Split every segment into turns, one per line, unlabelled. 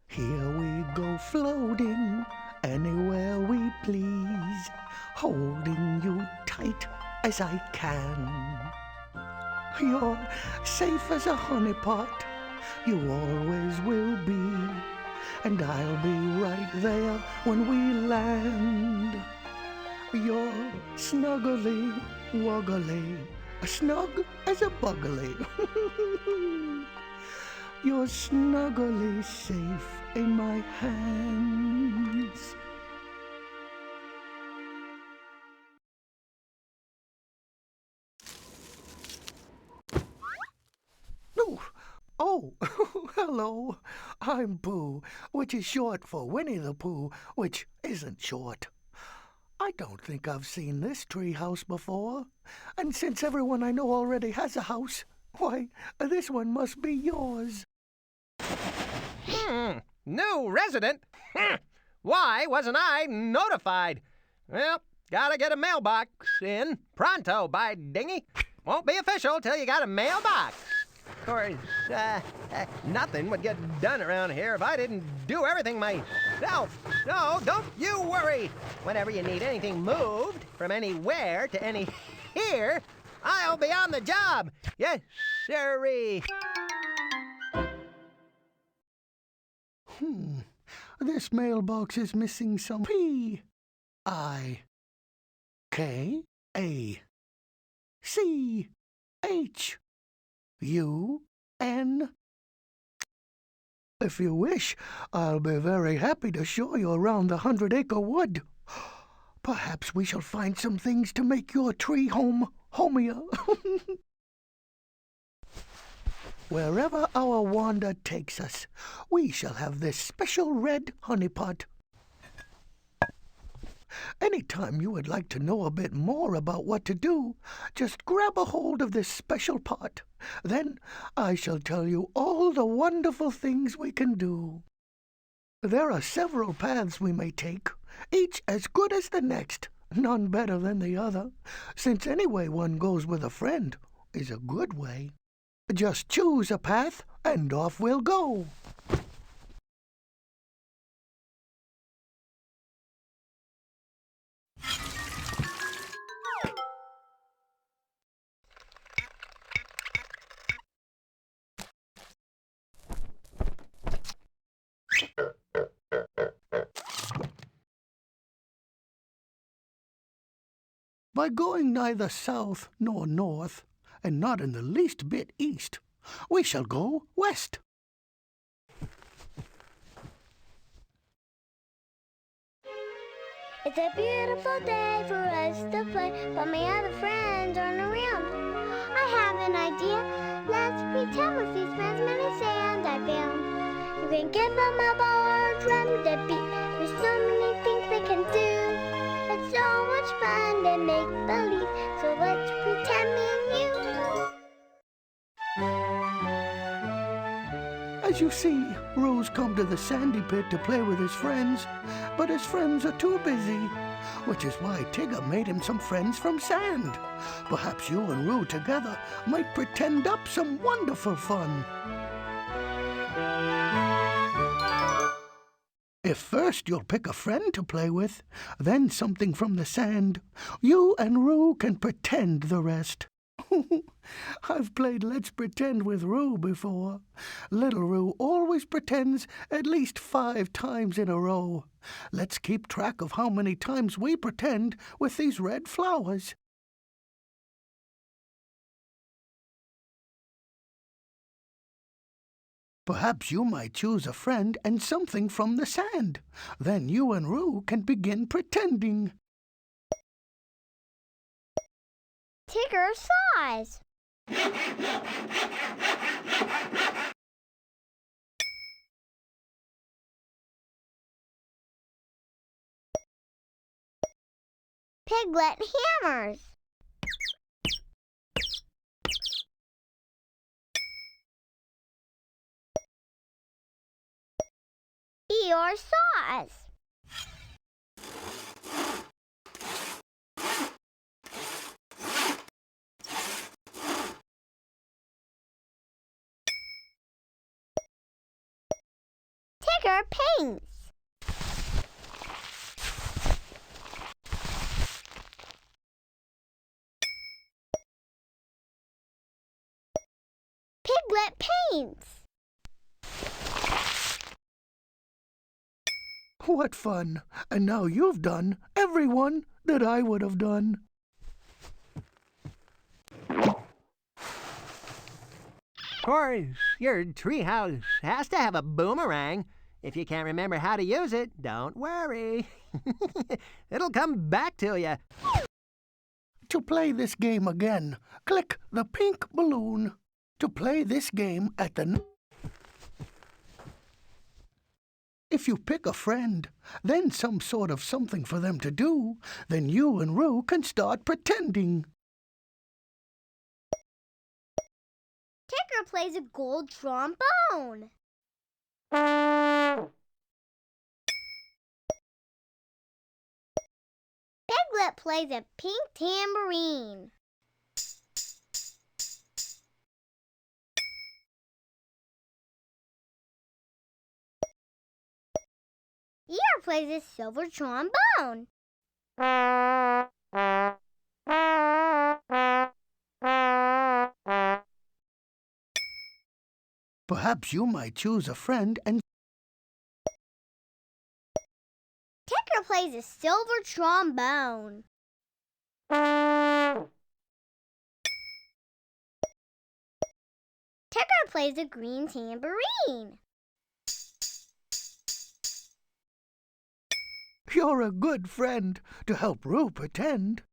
Here we go floating anywhere we please, holding you tight as I can. You're safe as a honeypot, you always will be, and I'll be right there when we land. You're snuggly, wuggly, snug as a buggly. You're snuggly safe in my hands. Oh, hello. I'm Pooh, which is short for Winnie the Pooh, which isn't short. I don't think I've seen this tree house before, and since everyone I know already has a house, why, this one must be yours.
New resident? Why wasn't I notified? Well, gotta get a mailbox in pronto, by dingy. Won't be official till you got a mailbox. Of course, nothing would get done around here if I didn't do everything myself. So don't you worry. Whenever you need anything moved from anywhere to any here, I'll be on the job. Yes, sirree.
This mailbox is missing some P-I-K-A-C-H-U-N. If you wish, I'll be very happy to show you around the 100-acre wood. Perhaps we shall find some things to make your tree home homier. Wherever our wander takes us, we shall have this special red honeypot. Anytime you would like to know a bit more about what to do, just grab a hold of this special pot. Then I shall tell you all the wonderful things we can do. There are several paths we may take, each as good as the next, none better than the other, since any way one goes with a friend is a good way. Just choose a path, and off we'll go. By going neither south nor north, and not in the least bit east, we shall go west.
It's a beautiful day for us to play, but my other friends aren't around. I have an idea. Let's pretend with these friends many sands I found. You can give them a ball or drum to beat. There's so many things they can do. It's so much fun to make believe. So let's pretend me and you.
As you see, Rose come to the sandy pit to play with his friends, but his friends are too busy, which is why Tigger made him some friends from sand. Perhaps you and Roo together might pretend up some wonderful fun. If first you'll pick a friend to play with, then something from the sand, you and Roo can pretend the rest. I've played Let's Pretend with Roo before. Little Roo always pretends at least 5 times in a row. Let's keep track of how many times we pretend with these red flowers. Perhaps you might choose a friend and something from the sand. Then you and Roo can begin pretending.
Tigger size. Piglet hammers. Eeyore saws. Tigger paints. Piglet paints.
What fun! And now you've done everyone that I would have done.
Of course, your treehouse has to have a boomerang. If you can't remember how to use it, don't worry. It'll come back to you.
To play this game again, click the pink balloon. To play this game at the... If you pick a friend, then some sort of something for them to do, then you and Roo can start pretending.
Tigger plays a gold trombone. Piglet plays a pink tambourine. Eeyore plays a silver trombone.
Perhaps you might choose a friend and...
Tigger plays a silver trombone. Tigger plays a green tambourine.
You're a good friend to help Roo pretend.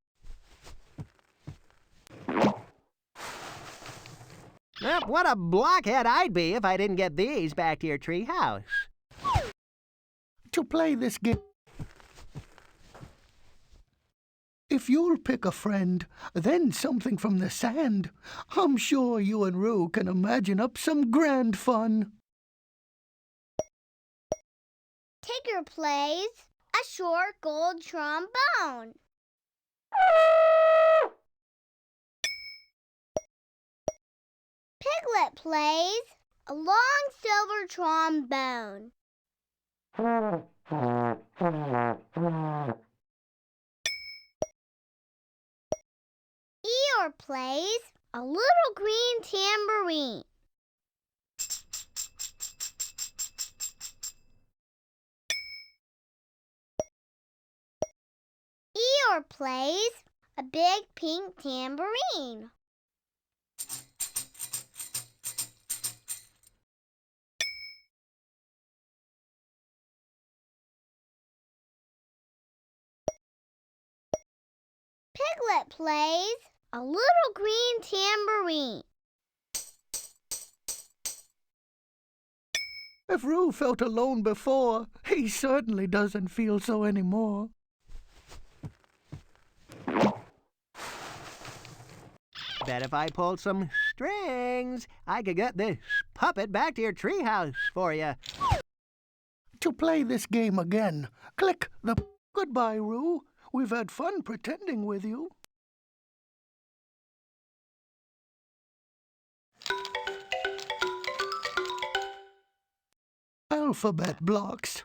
Well, what a blockhead I'd be if I didn't get these back to your treehouse.
To play this game... If you'll pick a friend, then something from the sand, I'm sure you and Roo can imagine up some grand fun.
Tigger plays a short gold trombone. Piglet plays a long silver trombone. Eeyore plays a little green tambourine. Eeyore plays a big pink tambourine. Piglet plays a little green tambourine.
If Roo felt alone before, he certainly doesn't feel so anymore.
Bet if I pulled some strings, I could get this puppet back to your treehouse for you.
To play this game again, click the... Goodbye, Roo. We've had fun pretending with you. Alphabet blocks.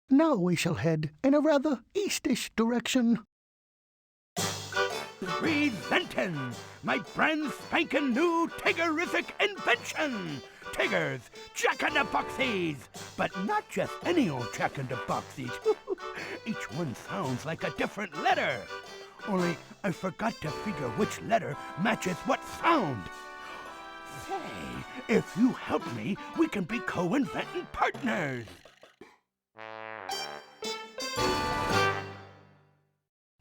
Now we shall head in a rather eastish direction.
Presenting my brand spanking new Tiggerific invention! Tiggers, Jack-in-the-Boxies! But not just any old Jack-in-the-Boxies. Each one sounds like a different letter. Only I forgot to figure which letter matches what sound. Say, if you help me, we can be co-inventing partners.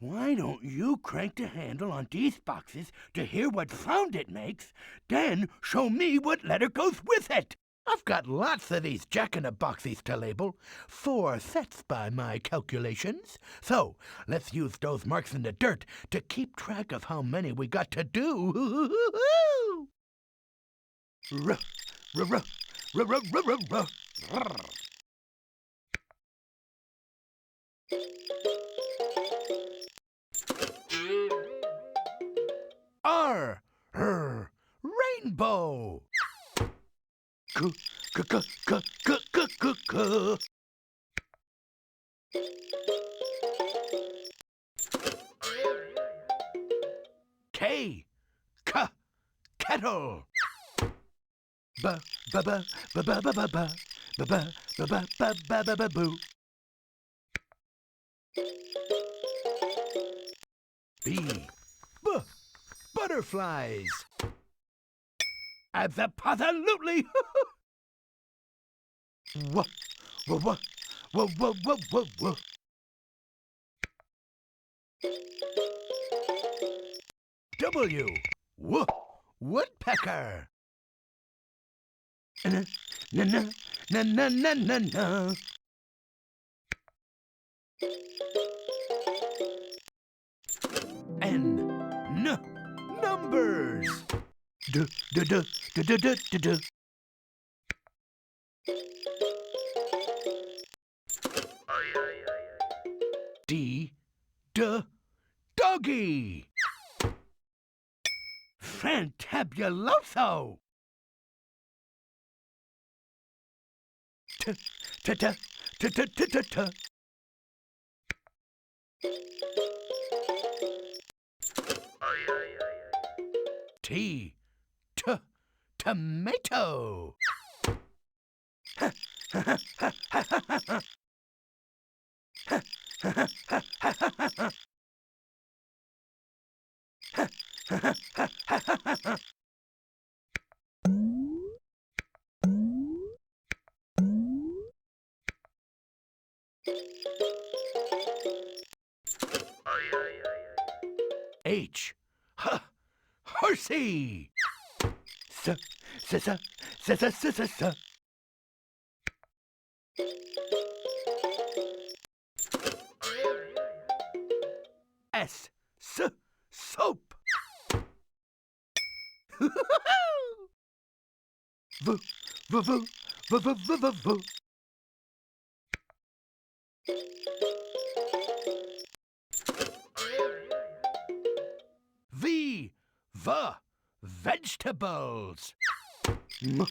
Why don't you crank the handle on these boxes to hear what sound it makes, then show me what letter goes with it? I've got lots of these jack-in-the-boxes to label, 4 sets by my calculations. So let's use those marks in the dirt to keep track of how many we got to do. R, rainbow. K, kettle. Boo. B, butterflies. Absolutely. Whoa. W, woodpecker. Na. N, numbers. D. Doggy. Fantabuloso. T. Tomato. H, horsey. S. S, soap. V. Vegetables. M.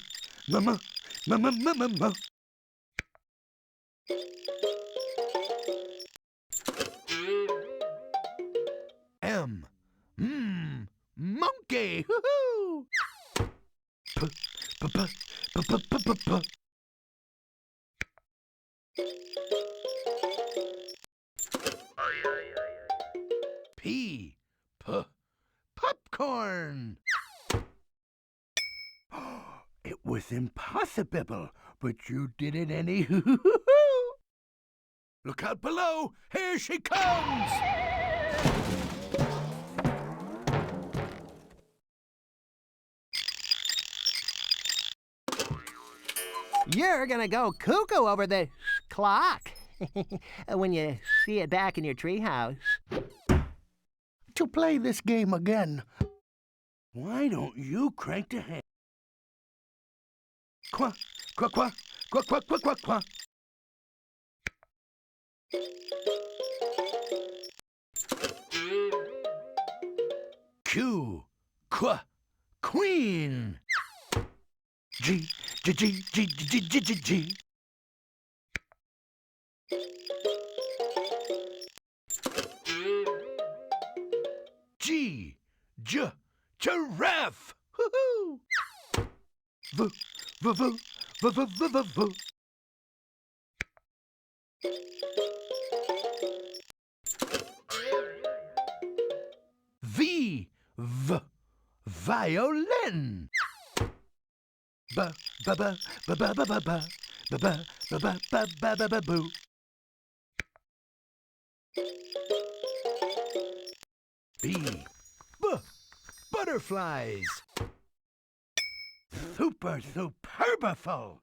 M. Monkey. Woohoo! P. Popcorn. It was impossible, but you did it any. Look out below! Here she comes!
You're gonna go cuckoo over the clock when you see it back in your treehouse.
To play this game again,
why don't you crank the hand? Quack, quack, quack, quack, quack, quack, quack, quack. Q, queen. G. Giraffe. Hoo-hoo. Violin. Boo. B. Butterflies. Super superbiful.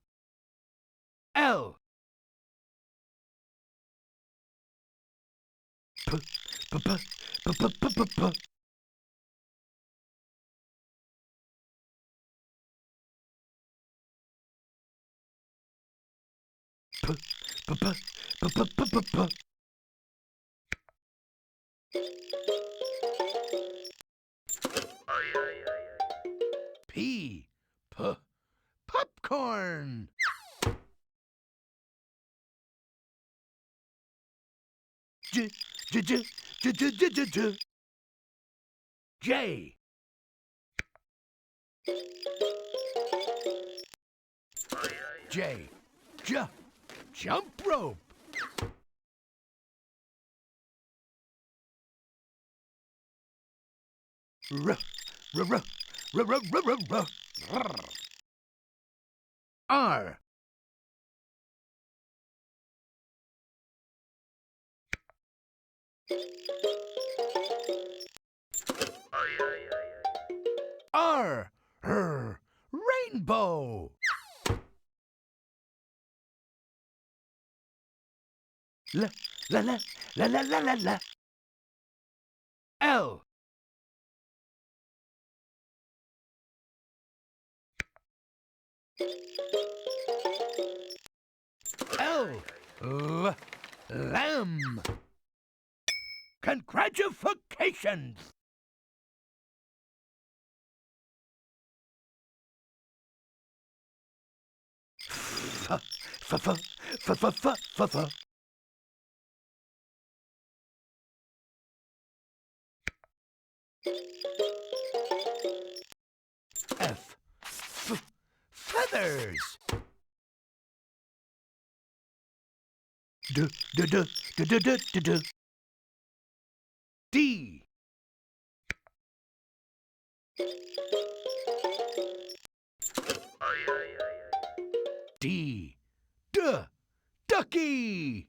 L. P. P. Popcorn. J. Jump rope. R. Rainbow. La. L. Lamb. Congratulations. F. Feathers. D. Ducky.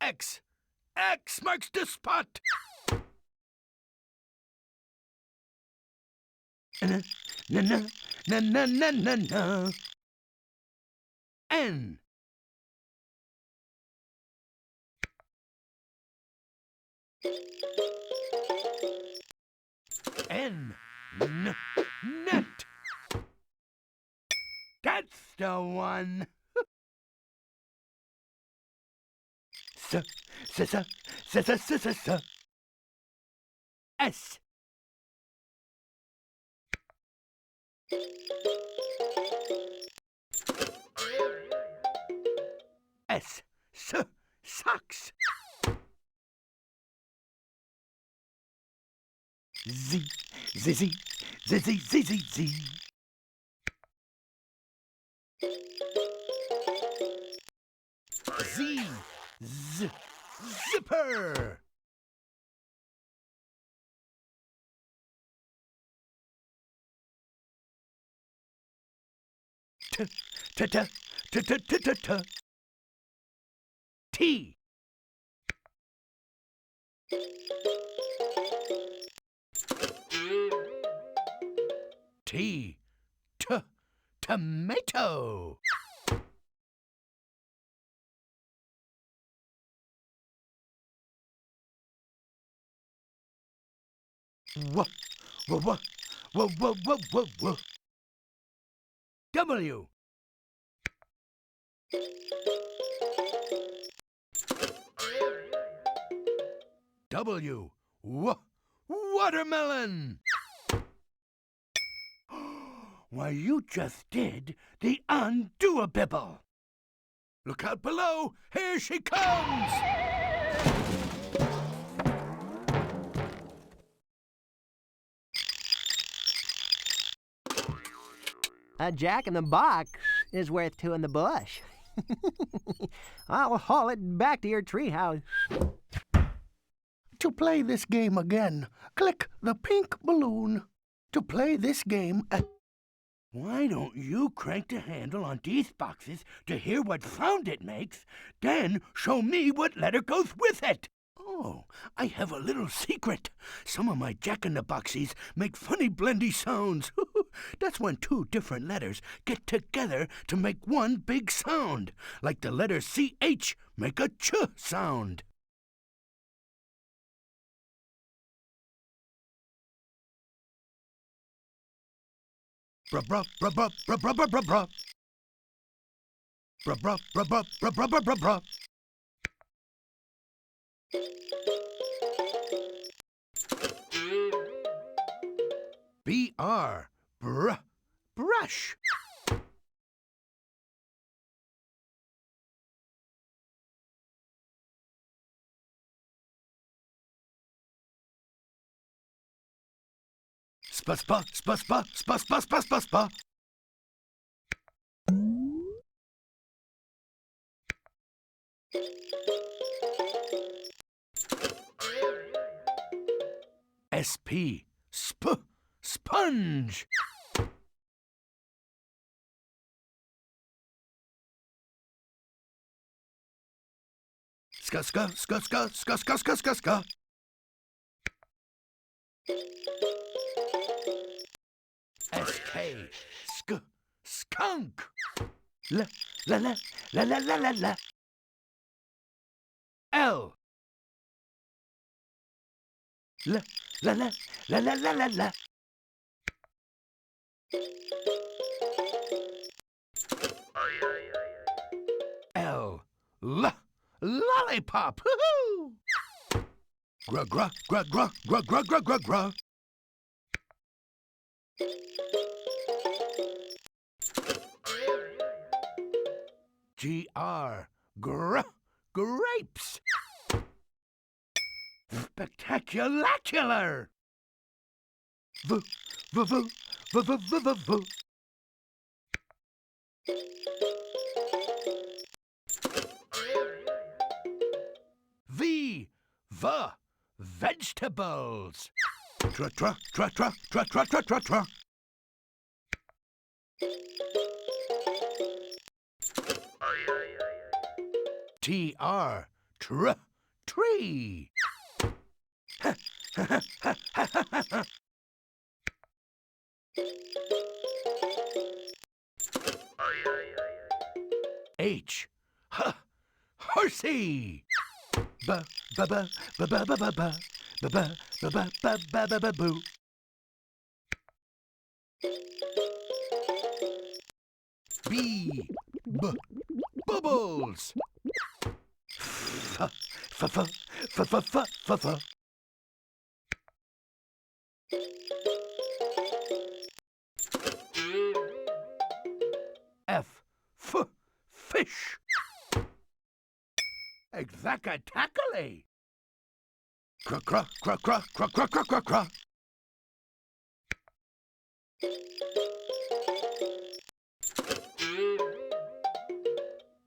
X. X marks the spot. Na. N. Net. That's the one. S. Socks. Z. Zipper. T. Tomato. W. Watermelon. Why, you just did the undoable. Look out below. Here she comes.
A jack-in-the-box is worth two in the bush. I'll haul it back to your treehouse.
To play this game again, click the pink balloon. To play this game at...
Why don't you crank the handle on these boxes to hear what sound it makes, then show me what letter goes with it? Oh, I have a little secret. Some of my jack-in-the-boxes make funny blendy sounds. That's when two different letters get together to make one big sound, like the letter CH make a ch sound. Bruh, bruh, bruh, bruh, bruh, bruh, bruh, bruh, bruh. Bruh, bruh, bruh, bruh, bruh, bruh, bruh, bruh, bruh. BR, bruh, brush. Spa, spa, spa, spa, spa, spa, spa, spa, spa. SP, sponge. Ska, ska, ska, ska, ska, ska, ska, ska, ska. SK, skunk. La, la, la, la, la, la, la, la. L. La, la, la, la, la, la, la, la. L, lollipop. Hoo-hoo! Gra, gra, gra, gra, gra, gra, gra, gra, gra. GR, grapes. Spectaculacular. V. Vegetables. Tra, tra, tra, tra, tra, tra, tra, tra, tra. TR, tree. H, horsey. Ba ba ba ba ba ba ba ba ba ba ba ba ba ba ba ba boo. B, bubbles. F. Fish. Exactly. Cra, cra, cra, cra, cra, cra, cra, cra, cra.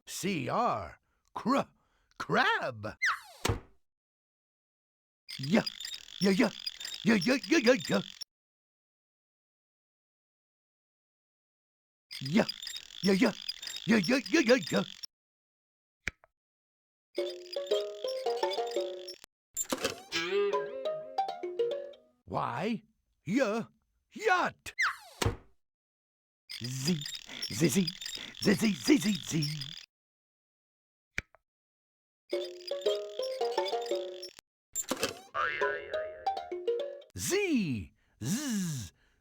CR, crab. Yeah. Yeah. Yeah. Y, yacht. Z. Z,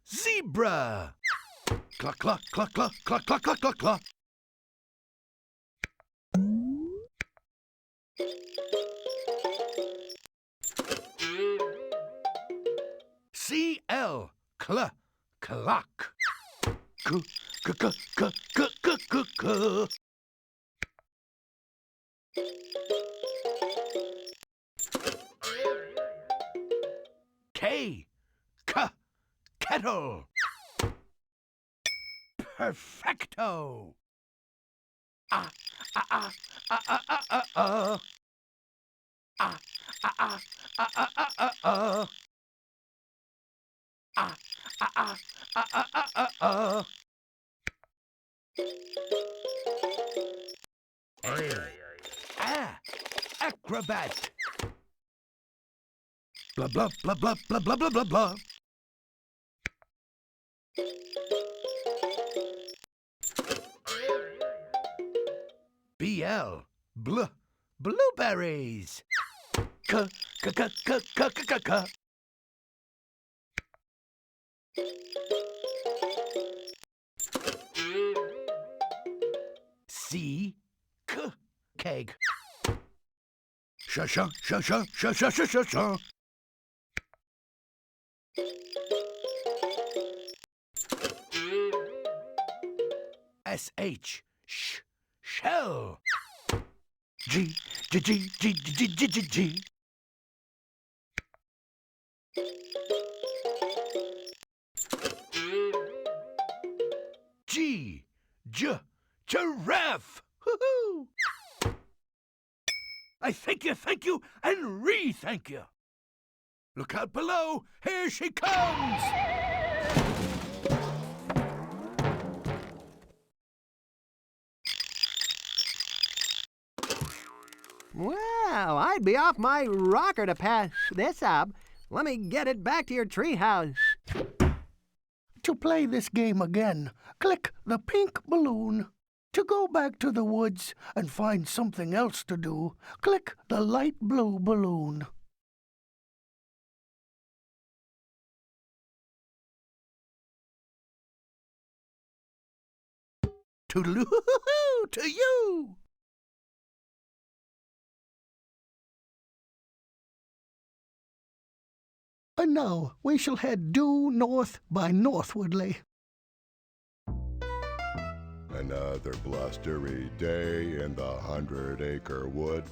zebra. Cluck, cluck, cluck, cluck, cluck, cluck, cluck, cluck, cluck. CL, clock. K, kettle. Perfecto! Ah, ah, ah, ah, ah, ah, ah, ah. Ah, ah, ah, ah, ah, ah, ah, ah. Ah, ah, ah, ah, ah, ah, ah, ah. Acrobat. Blah, blah, blah, blah, blah, blah, blah, blah, blah. BL. Blueberries. K, k, k, k, k, k, k, k. C, k, keg. Sha, sha, sha, sha, sha, sha, sha, sha, sha. SH, shell. G, G, G, G, G, G, G, G. G, giraffe. Hoo-hoo. I thank you, and re-thank you. Look out below. Here she comes.
Well, I'd be off my rocker to pass this up. Let me get it back to your treehouse.
To play this game again, click the pink balloon. To go back to the woods and find something else to do, click the light blue balloon.
Toodaloo to you.
And now we shall head due north by northwardly.
Another blustery day in the 100-acre wood.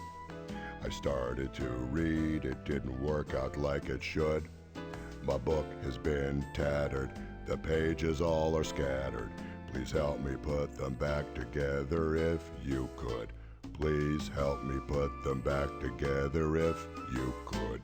I started to read, it didn't work out like it should. My book has been tattered, the pages all are scattered. Please help me put them back together if you could. Please help me put them back together if you could.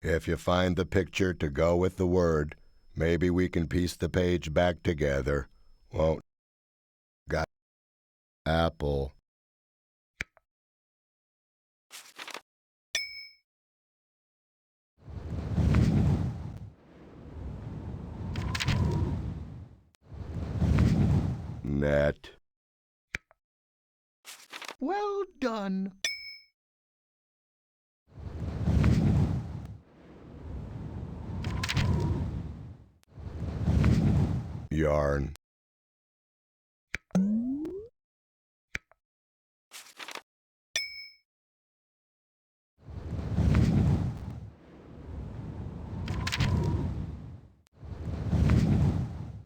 If you find the picture to go with the word, maybe we can piece the page back together. Won't got apple. Net.
Well done.
Yarn.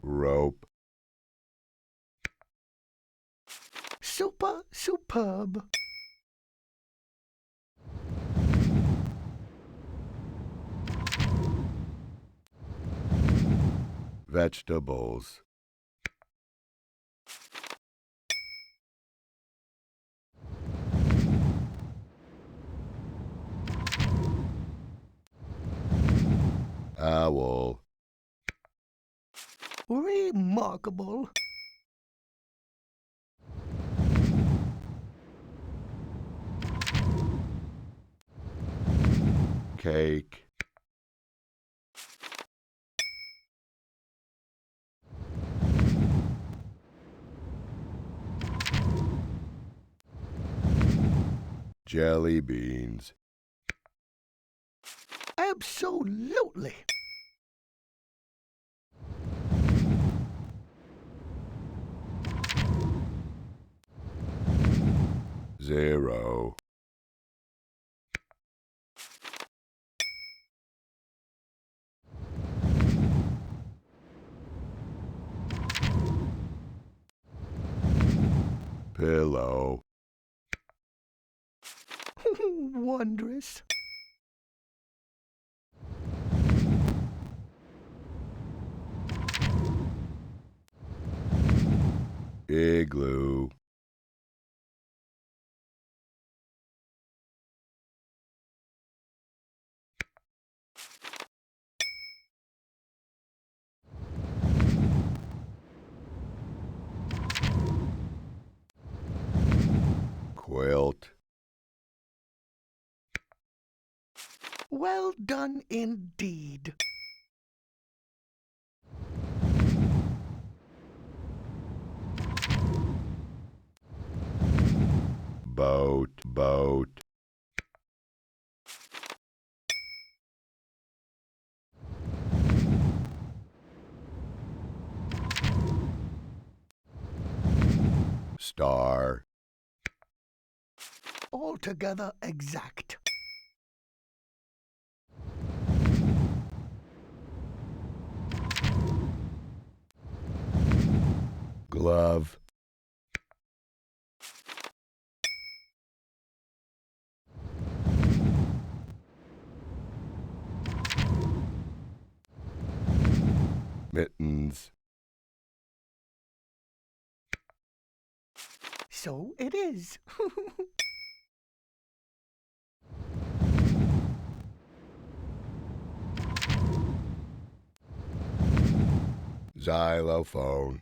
Rope.
Superb.
Vegetables. Owl.
Remarkable.
Cake. Jelly beans.
Absolutely.
Zero. Pillow.
Wondrous.
Igloo. Quilt.
Well done indeed.
Boat. Star.
Altogether exact.
Glove. Mittens.
So it is.
Xylophone.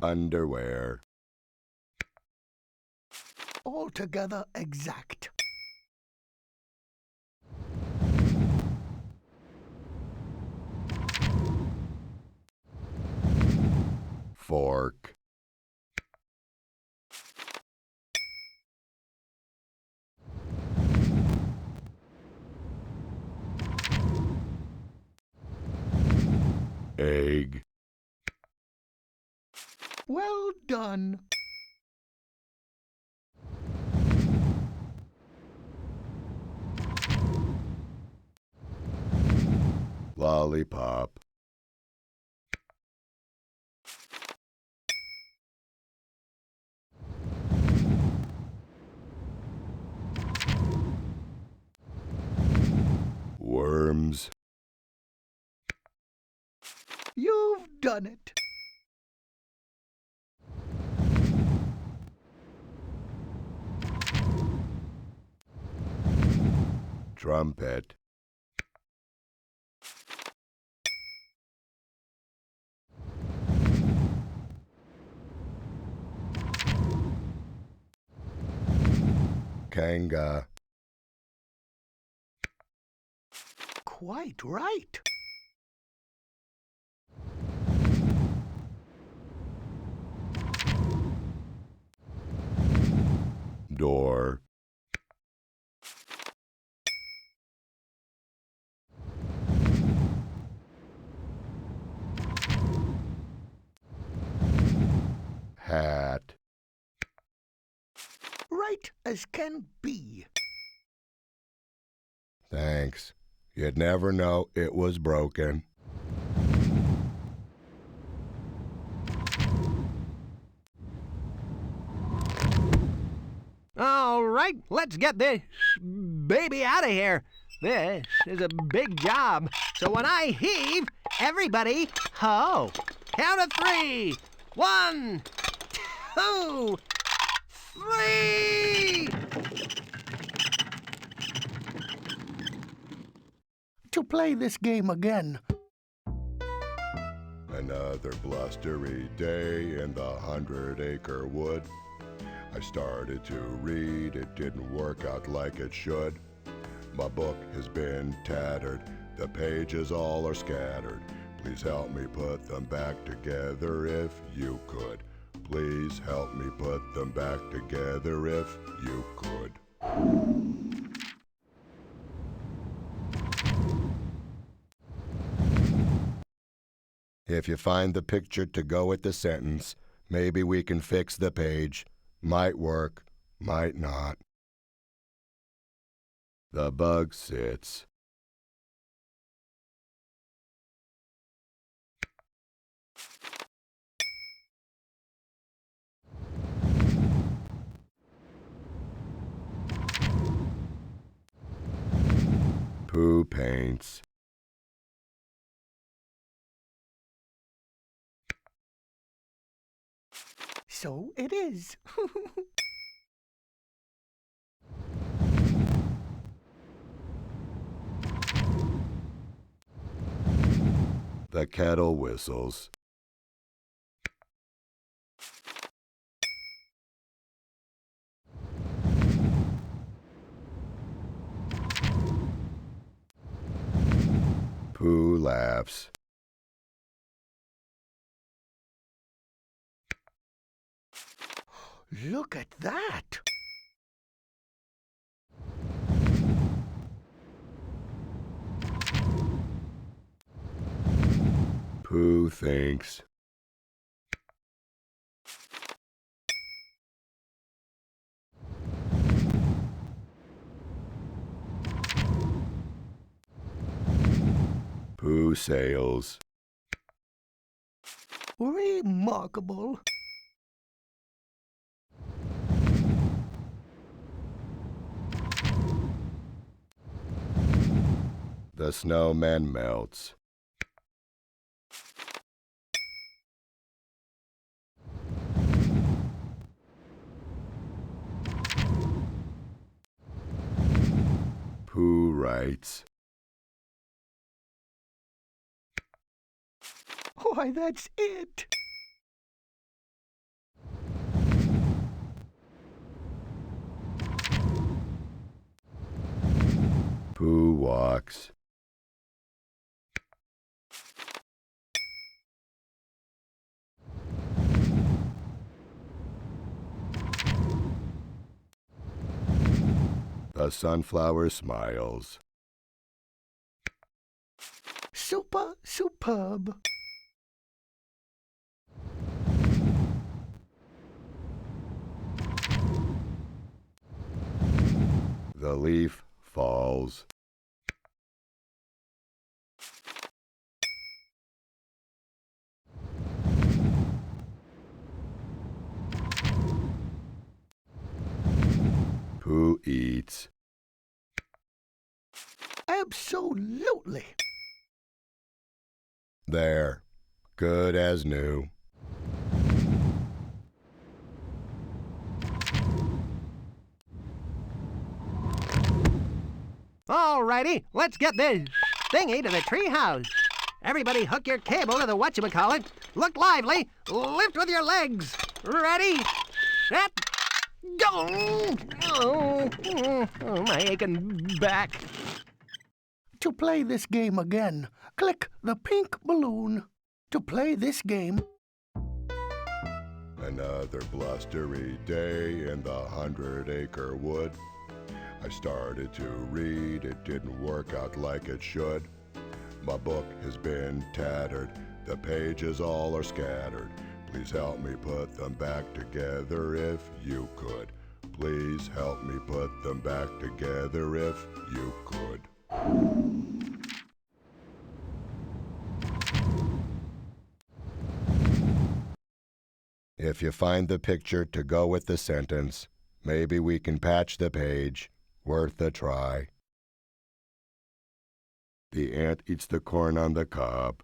Underwear.
Altogether exact.
Fork. Egg.
Well done.
Lollipop. Worms.
You've done it.
Trumpet. Kanga.
Quite right.
Door. Hat.
Right as can be.
Thanks. You'd never know it was broken.
All right, let's get this baby out of here. This is a big job. So when I heave, everybody ho. Count of 3. 1, 2, 3.
To play this game again,
Another blustery day in the 100-acre wood. I started to read, it didn't work out like it should. My book has been tattered, the pages all are scattered. Please help me put them back together if you could. Please help me put them back together if you could. If you find the picture to go with the sentence, maybe we can fix the page. Might work, might not. The bug sits. Pooh paints.
So it is.
The kettle whistles. Pooh laughs.
Look at that.
Pooh thinks. Pooh sails.
Remarkable.
The snowman melts. Pooh writes.
Why, that's it.
Pooh walks. The sunflower smiles.
Superb.
The leaf falls. Pooh eats.
Absolutely.
There, good as new.
Alrighty, let's get this thingy to the treehouse. Everybody hook your cable to the whatchamacallit. Look lively. Lift with your legs. Ready, set, go. Oh, my aching back.
To play this game again, click the pink balloon. To play this game,
Another blustery day in the 100-acre wood. I started to read, it didn't work out like it should. My book has been tattered, the pages all are scattered. Please help me put them back together if you could. Please help me put them back together if you could. If you find the picture to go with the sentence, maybe we can patch the page. Worth a try. The ant eats the corn on the cob.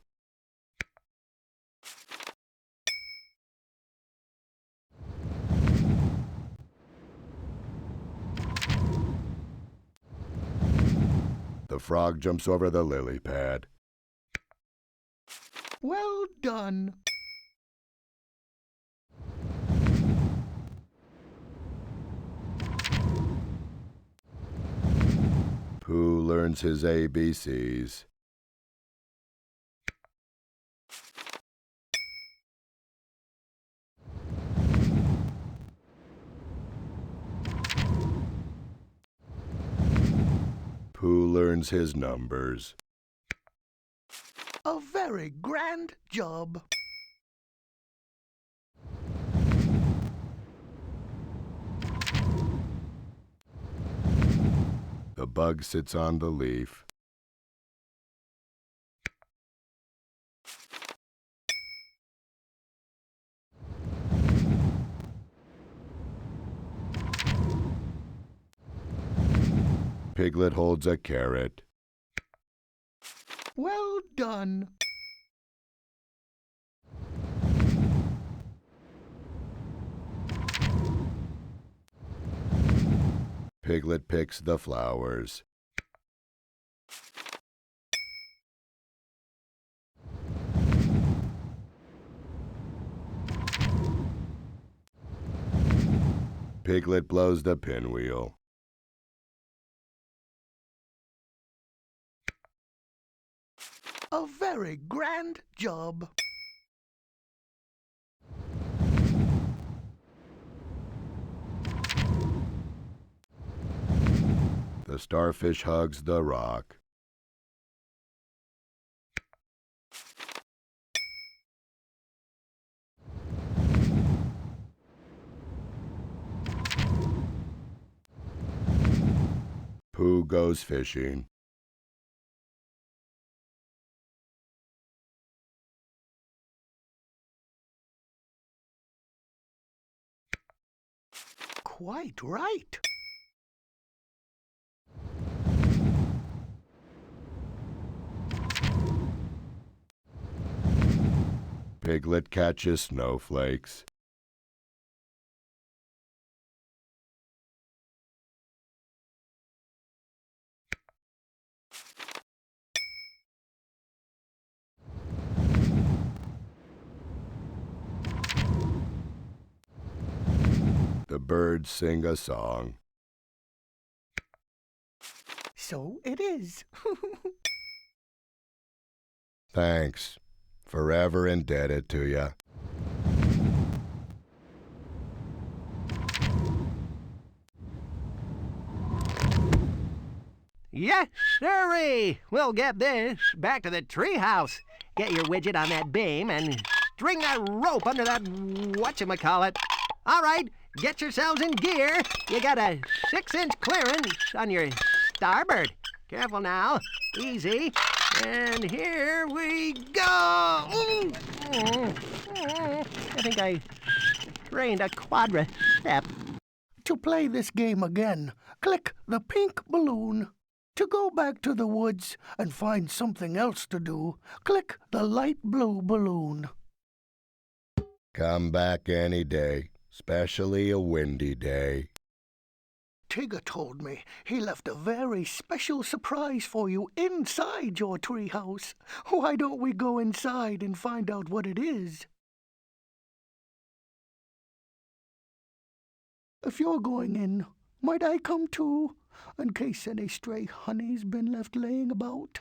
The frog jumps over the lily pad.
well done.
Pooh learns his ABCs. Pooh learns his numbers.
A very grand job.
The bug sits on the leaf. Piglet holds a carrot.
Well done.
Piglet picks the flowers. Piglet blows the pinwheel.
A very grand job.
The starfish hugs the rock. Pooh goes fishing.
Quite right.
Piglet catches snowflakes. The birds sing a song.
So it is.
Thanks. Forever indebted to ya.
Yes, sirree! We'll get this back to the treehouse. Get your widget on that beam and string that rope under that whatchamacallit. All right, get yourselves in gear. You got a 6-inch clearance on your starboard. Careful now. Easy. And here we go. I think I strained a quadricep.
To play this game again, click the pink balloon. To go back to the woods and find something else to do, click the light blue balloon.
Come back any day, especially a windy day.
Tigger told me he left a very special surprise for you inside your treehouse. Why don't we go inside and find out what it is? If you're going in, might I come too, in case any stray honey's been left laying about?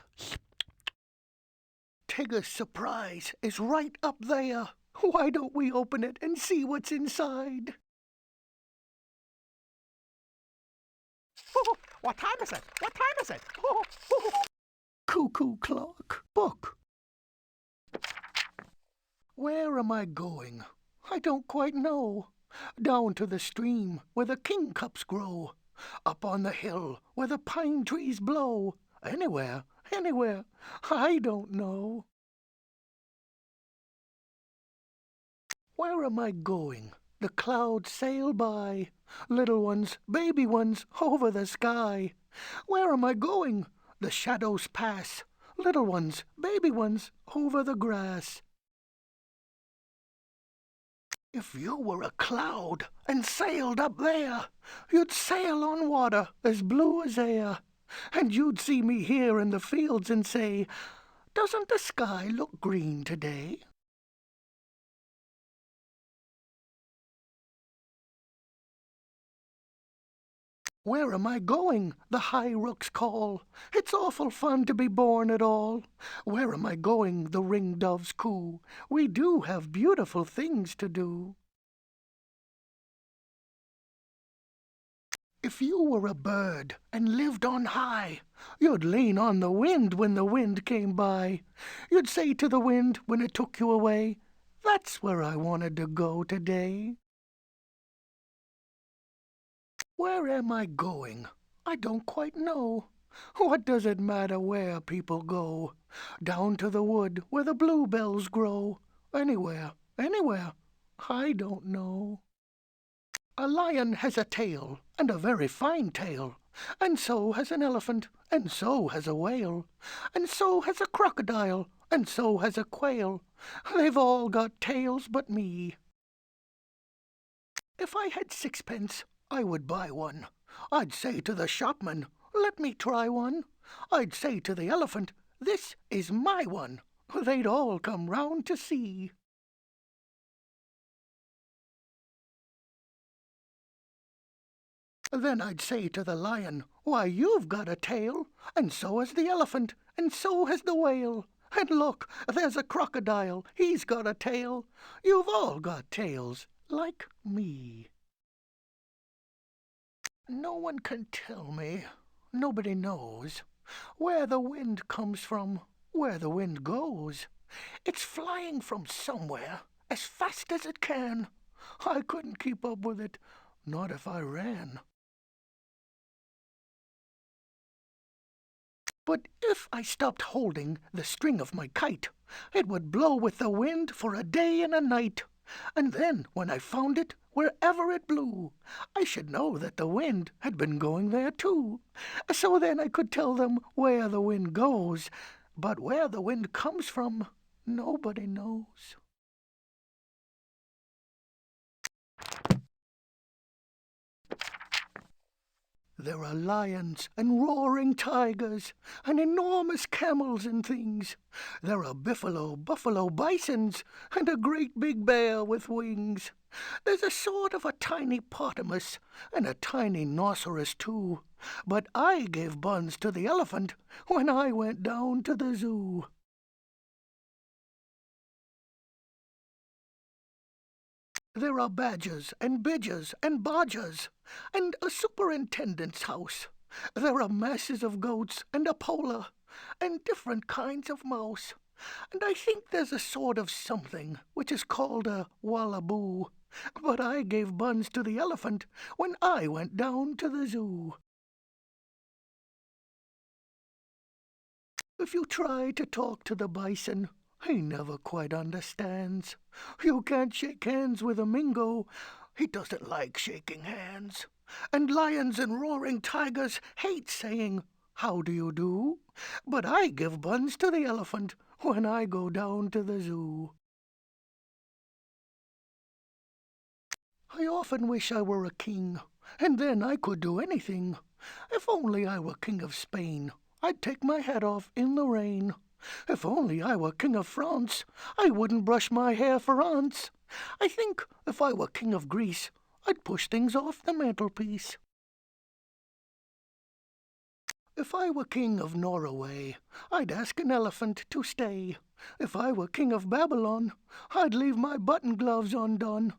Tigger's surprise is right up there. Why don't we open it and see what's inside?
What time is it? What time is it?
Cuckoo clock. Book. Where am I going? I don't quite know. Down to the stream where the kingcups grow. Up on the hill where the pine trees blow. Anywhere, anywhere. I don't know. Where am I going? The clouds sail by. Little ones, baby ones, over the sky. Where am I going? The shadows pass. Little ones, baby ones, over the grass. If you were a cloud and sailed up there, you'd sail on water as blue as air. And you'd see me here in the fields and say, "Doesn't the sky look green today?" Where am I going? The high rooks call. It's awful fun to be born at all. Where am I going? The ringdoves coo. We do have beautiful things to do. If you were a bird and lived on high, you'd lean on the wind when the wind came by. You'd say to the wind when it took you away, "That's where I wanted to go today." Where am I going? I don't quite know. What does it matter where people go? Down to the wood where the bluebells grow. Anywhere, anywhere. I don't know. A lion has a tail, and a very fine tail, and so has an elephant, and so has a whale, and so has a crocodile, and so has a quail. They've all got tails but me. If I had sixpence, I would buy one. I'd say to the shopman, let me try one. I'd say to the elephant, this is my one. They'd all come round to see. Then I'd say to the lion, why, you've got a tail, and so has the elephant, and so has the whale. And look, there's a crocodile, he's got a tail. You've all got tails, like me. No one can tell me, nobody knows, where the wind comes from, where the wind goes. It's flying from somewhere, as fast as it can. I couldn't keep up with it, not if I ran. But if I stopped holding the string of my kite, it would blow with the wind for a day and a night. And then, when I found it, wherever it blew, I should know that the wind had been going there too. So then I could tell them where the wind goes, but where the wind comes from, nobody knows. There are lions and roaring tigers and enormous camels and things. There are buffalo bisons and a great big bear with wings. There's a sort of a tiny potamus and a tiny rhinoceros too. But I gave buns to the elephant when I went down to the zoo. There are badgers and bidgers and bodgers, and a superintendent's house. There are masses of goats and a polar, and different kinds of mouse. And I think there's a sort of something which is called a wallaboo. But I gave buns to the elephant when I went down to the zoo. If you try to talk to the bison, he never quite understands. You can't shake hands with a Mingo. He doesn't like shaking hands. And lions and roaring tigers hate saying, how do you do? But I give buns to the elephant when I go down to the zoo. I often wish I were a king, and then I could do anything. If only I were king of Spain, I'd take my hat off in the rain. If only I were king of France, I wouldn't brush my hair for ants. I think if I were king of Greece, I'd push things off the mantelpiece. If I were king of Norway, I'd ask an elephant to stay. If I were king of Babylon, I'd leave my button gloves undone.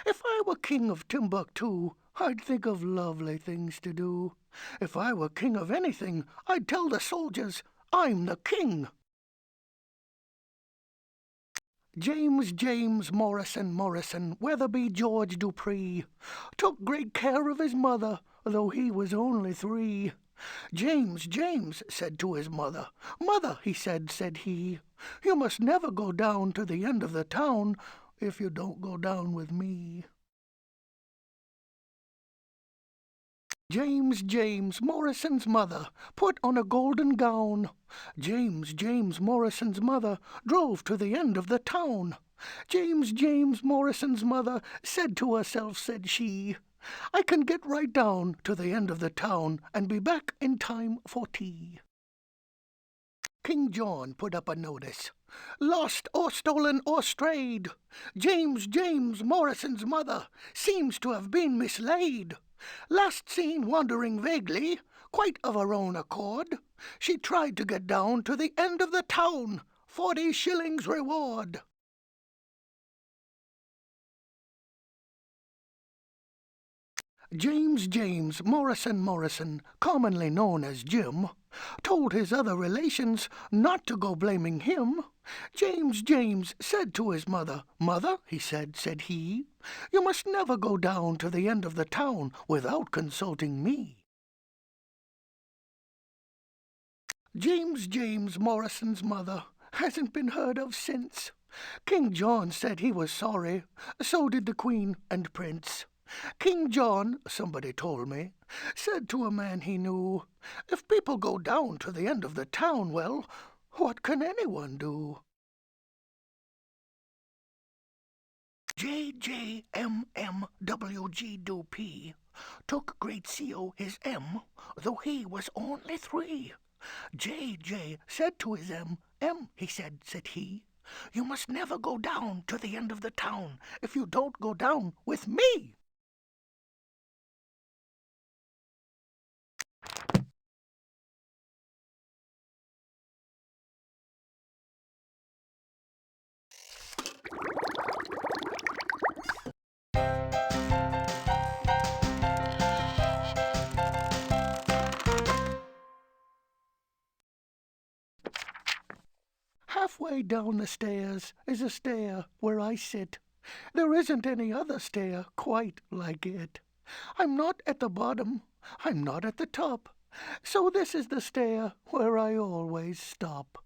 If I were king of Timbuktu, I'd think of lovely things to do. If I were king of anything, I'd tell the soldiers, I'm the king. James Morrison, Weatherby George Dupree, took great care of his mother, though he was only 3. James said to his mother, Mother, he said he, you must never go down to the end of the town if you don't go down with me. James Morrison's mother put on a golden gown. James Morrison's mother drove to the end of the town. James Morrison's mother said to herself, said she, I can get right down to the end of the town and be back in time for tea. King John put up a notice. Lost or stolen or strayed. James Morrison's mother seems to have been mislaid. Last seen wandering vaguely, quite of her own accord. She tried to get down to the end of the town. 40 shillings reward. James Morrison, commonly known as Jim, told his other relations not to go blaming him. James said to his mother, Mother, he said he, you must never go down to the end of the town without consulting me. James Morrison's mother hasn't been heard of since. King John said he was sorry, so did the Queen and Prince. King John, somebody told me, said to a man he knew, "If people go down to the end of the town, well, what can anyone do?" JJMMWG took great CO his M, though he was only 3. JJ said to his M, he said he, "You must never go down to the end of the town if you don't go down with me." Halfway down the stairs is a stair where I sit. There isn't any other stair quite like it. I'm not at the bottom, I'm not at the top, so this is the stair where I always stop.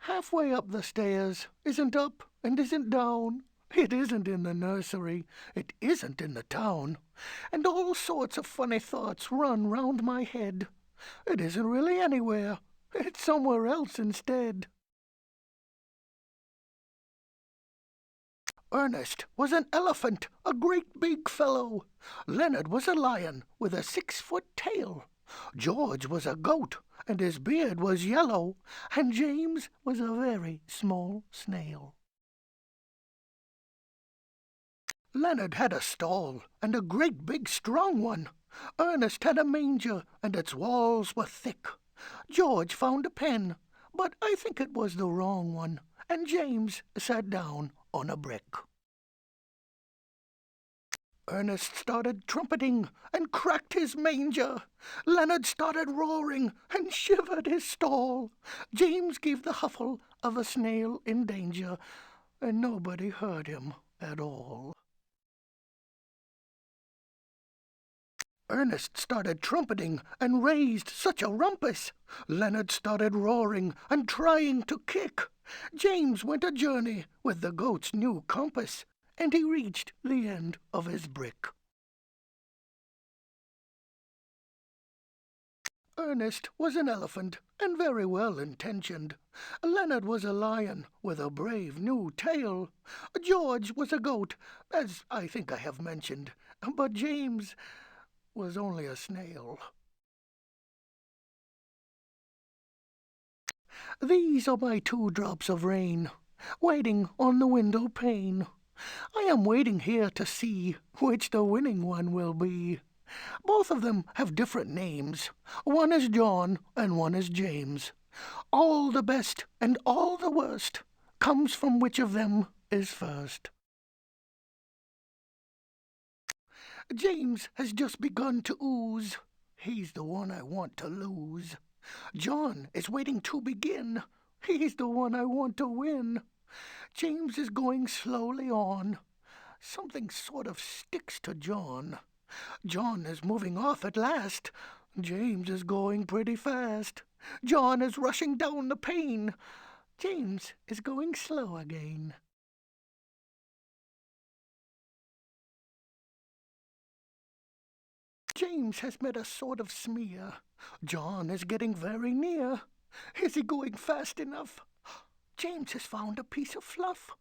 Halfway up the stairs isn't up and isn't down. It isn't in the nursery, it isn't in the town, and all sorts of funny thoughts run round my head. It isn't really anywhere, it's somewhere else instead. Ernest was an elephant, a great big fellow. Leonard was a lion with a 6-foot tail. George was a goat, and his beard was yellow, and James was a very small snail. Leonard had a stall, and a great big strong one. Ernest had a manger, and its walls were thick. George found a pen, but I think it was the wrong one, and James sat down on a brick. Ernest started trumpeting and cracked his manger. Leonard started roaring and shivered his stall. James gave the huffle of a snail in danger, and nobody heard him at all. Ernest started trumpeting and raised such a rumpus. Leonard started roaring and trying to kick. James went a journey with the goat's new compass, and he reached the end of his brick. Ernest was an elephant and very well intentioned. Leonard was a lion with a brave new tail. George was a goat, as I think I have mentioned, but James was only a snail. These are my 2 drops of rain, waiting on the window pane. I am waiting here to see which the winning one will be. Both of them have different names. One is John and one is James. All the best and all the worst comes from which of them is first. James has just begun to ooze. He's the one I want to lose. John is waiting to begin. He's the one I want to win. James is going slowly on. Something sort of sticks to John. John is moving off at last. James is going pretty fast. John is rushing down the pane. James is going slow again. James has made a sort of smear. John is getting very near. Is he going fast enough? James has found a piece of fluff.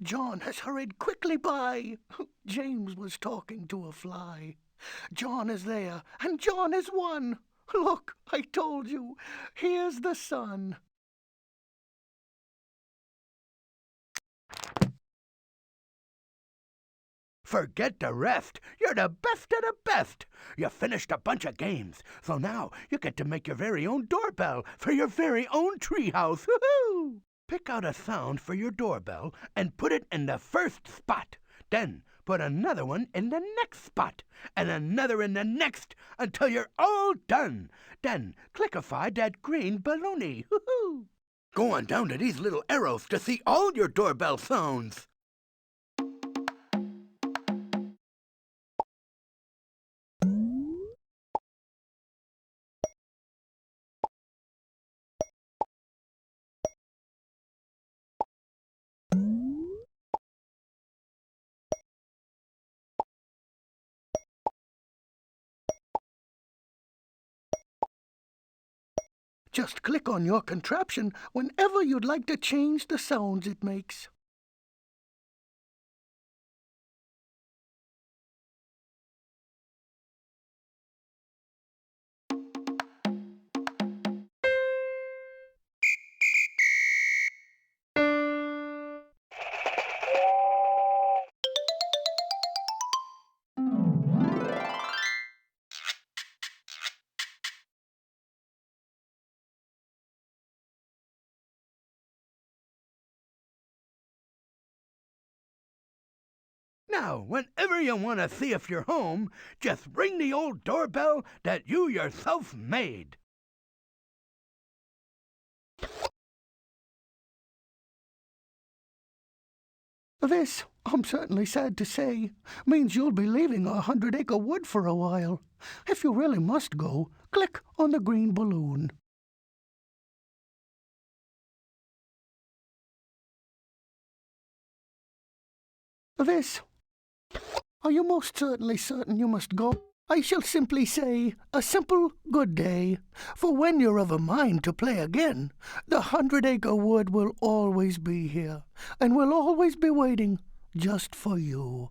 John has hurried quickly by. James was talking to a fly. John is there, and John has won. Look, I told you, here's the sun.
Forget the rest. You're the best of the best. You finished a bunch of games, so now you get to make your very own doorbell for your very own treehouse. Woohoo! Pick out a sound for your doorbell and put it in the first spot. Then put another one in the next spot, and another in the next, until you're all done. Then clickify that green balloony. Woohoo! Go on down to these little arrows to see all your doorbell sounds.
Just click on your contraption whenever you'd like to change the sounds it makes.
Now, whenever you want to see if you're home, just ring the old doorbell that you yourself made.
This, I'm certainly sad to say, means you'll be leaving our 100-acre wood for a while. If you really must go, click on the green balloon. This, are you most certainly certain you must go? I shall simply say a simple good day, for when you're of a mind to play again, the 100-acre wood will always be here, and will always be waiting just for you.